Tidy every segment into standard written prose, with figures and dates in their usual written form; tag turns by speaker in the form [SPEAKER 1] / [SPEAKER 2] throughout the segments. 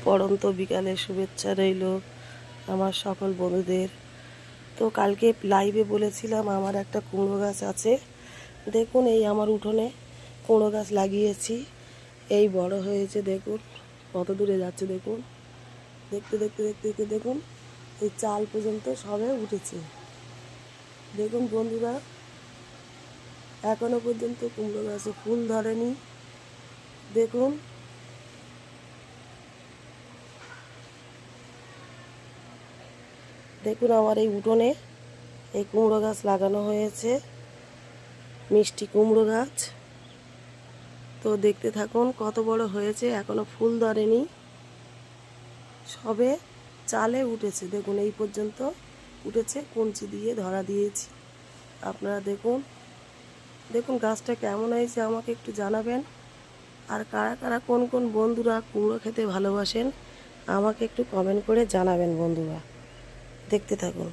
[SPEAKER 1] পড়ন্ত বিকালে শুভেচ্ছা রইল আমার সকল বন্ধুদের। তো কালকে লাইভে বলেছিলাম আমার একটা কুমড়ো গাছ আছে। দেখুন এই আমার উঠোনে কুমড়ো গাছ লাগিয়েছি, এই বড় হয়েছে। দেখুন কত দূরে যাচ্ছে, দেখুন দেখতে দেখতে দেখতে দেখতে দেখুন এই চাল পর্যন্ত সবে উঠেছে। দেখুন বন্ধুরা, এখনো পর্যন্ত কুমড়ো গাছে ফুল ধরেনি। দেখুন দেখুন আমার এই উঠোনে এই কুমড়ো গাছ লাগানো হয়েছে, মিষ্টি কুমড়ো গাছ। তো দেখতে থাকুন কত বড় হয়েছে, এখনো ফুল ধরেনি, সবে চালে উঠেছে। দেখুন এই পর্যন্ত উঠেছে, কঞ্চি দিয়ে ধরা দিয়েছি। আপনারা দেখুন দেখুন গাছটা কেমন হয়েছে আমাকে একটু জানাবেন। আর কারা কারা কোন কোন বন্ধুরা কুমড়ো খেতে ভালোবাসেন আমাকে একটু কমেন্ট করে জানাবেন বন্ধুরা। দেখতে থাকুন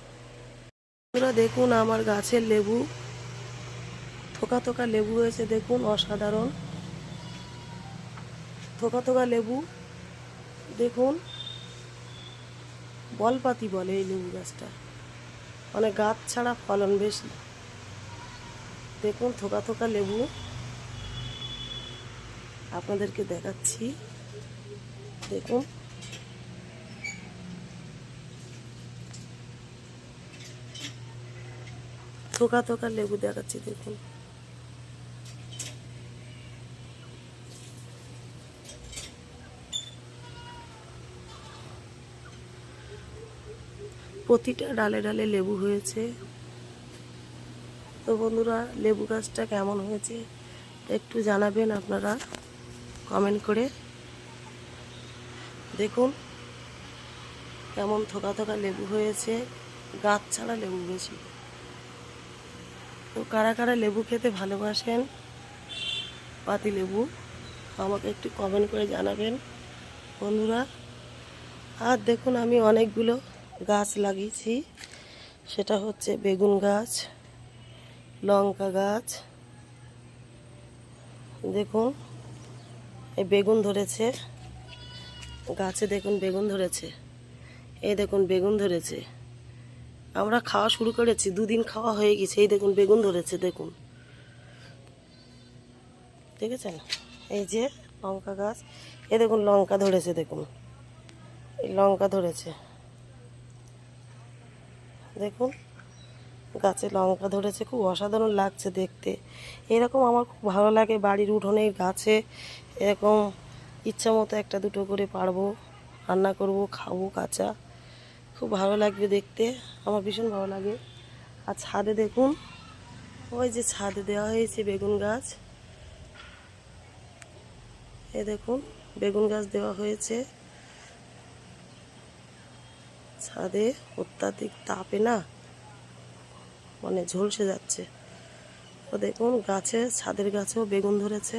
[SPEAKER 1] বন্ধুরা। দেখুন আমার গাছের লেবু, থোকা থোকা লেবু হয়েছে। দেখুন অসাধারণ থোকা থোকা লেবু। দেখুন বলপাতি বলে এই লেবু গাছটা, মানে গাছ ছাড়া ফলন বেশি। দেখুন থোকা থোকা লেবু আপনাদেরকে দেখাচ্ছি। দেখুন থোকা থোকা লেবু দেখাচ্ছি। দেখুন প্রতিটা ডালে ডালে লেবু হয়েছে। তো বন্ধুরা লেবু গাছটা কেমন হয়েছে একটু জানাবেন আপনারা কমেন্ট করে। দেখুন কেমন থোকা থোকা লেবু হয়েছে, গাছ ছাড়া লেবু বেশি। তো কারা কারা লেবু খেতে ভালোবাসেন, পাতি লেবু, আমাকে একটু কমেন্ট করে জানাবেন বন্ধুরা। আর দেখুন আমি অনেকগুলো গাছ লাগিয়েছি, সেটা হচ্ছে বেগুন গাছ, লঙ্কা গাছ। দেখুন এই বেগুন ধরেছে গাছে, দেখুন বেগুন ধরেছে, এই দেখুন বেগুন ধরেছে। আমরা খাওয়া শুরু করেছি, দুদিন খাওয়া হয়ে গেছে। এই দেখুন বেগুন ধরেছে, দেখুন দেখেছেন। এই যে লঙ্কা গাছ, এই দেখুন লঙ্কা ধরেছে, দেখুন এই লঙ্কা ধরেছে। দেখুন গাছে লঙ্কা ধরেছে, খুব অসাধারণ লাগছে দেখতে। এরকম আমার খুব ভালো লাগে, বাড়ির উঠোনে গাছে এরকম ইচ্ছা মতো একটা দুটো করে পারবো, রান্না করব, খাবো কাঁচা, খুব ভালো লাগবে দেখতে, আমার ভীষণ ভালো লাগে। আর ছাদে দেখুন, ওই যে ছাদে দেওয়া হয়েছে বেগুন গাছ, এ দেখুন বেগুন গাছ দেওয়া হয়েছে ছাদে। অত্যাধিক তাপে না মানে ঝলসে যাচ্ছে। তো দেখুন গাছে, ছাদের গাছেও বেগুন ধরেছে।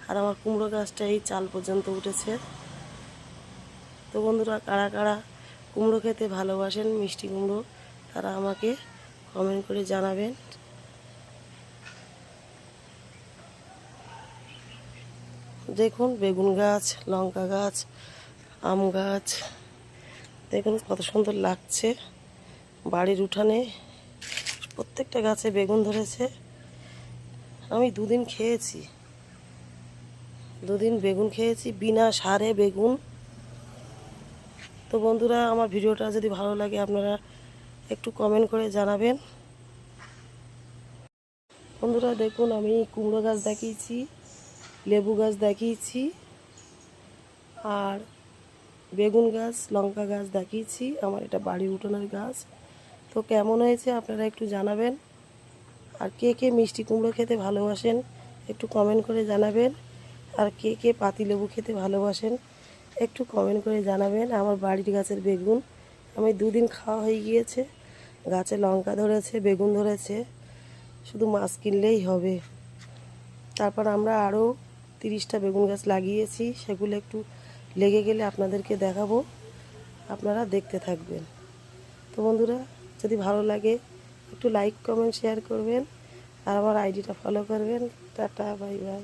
[SPEAKER 1] আর আমার কুমড়ো গাছটা এই চাল পর্যন্ত উঠেছে। তো বন্ধুরা কারা কারা কুমড়ো খেতে ভালোবাসেন, মিষ্টি কুমড়ো, তারা আমাকে কমেন্ট করে জানাবেন। দেখুন বেগুন গাছ, লঙ্কা গাছ, আম গাছ, দেখুন কত সুন্দর লাগছে। বাড়ির উঠানে প্রত্যেকটা গাছে বেগুন ধরেছে। আমি দুদিন বেগুন খেয়েছি, বিনা সারে বেগুন। তো বন্ধুরা আমার ভিডিওটা যদি ভালো লাগে আপনারা একটু কমেন্ট করে জানাবেন বন্ধুরা। দেখুন আমি কুমড়ো গাছ দেখিয়েছি, লেবু গাছ দেখিয়েছি, আর বেগুন গাছ, লঙ্কা গাছ দেখিয়েছি। আমার এটা বাড়ির উঠোনের গাছ। তো কেমন হয়েছে আপনারা একটু জানাবেন। আর কে কে মিষ্টি কুমড়ো খেতে ভালোবাসেন একটু কমেন্ট করে জানাবেন। আর কে কে পাতিলেবু খেতে ভালোবাসেন একটু কমেন্ট করে জানাবেন। আমার বাড়ির গাছের বেগুন আমি দুদিন খাওয়া হয়ে গিয়েছে। গাছে লঙ্কা ধরেছে, বেগুন ধরেছে, শুধু মাছ কিনলেই হবে। তারপর আমরা আরও 30টা বেগুন গাছ লাগিয়েছি, সেগুলো একটু লেগে গেলে আপনাদেরকে দেখাবো, আপনারা দেখতে থাকবেন। তো বন্ধুরা যদি ভালো লাগে একটু লাইক, কমেন্ট, শেয়ার করবেন, আর আমার আইডিটা ফলো করবেন। Tata, bye bye.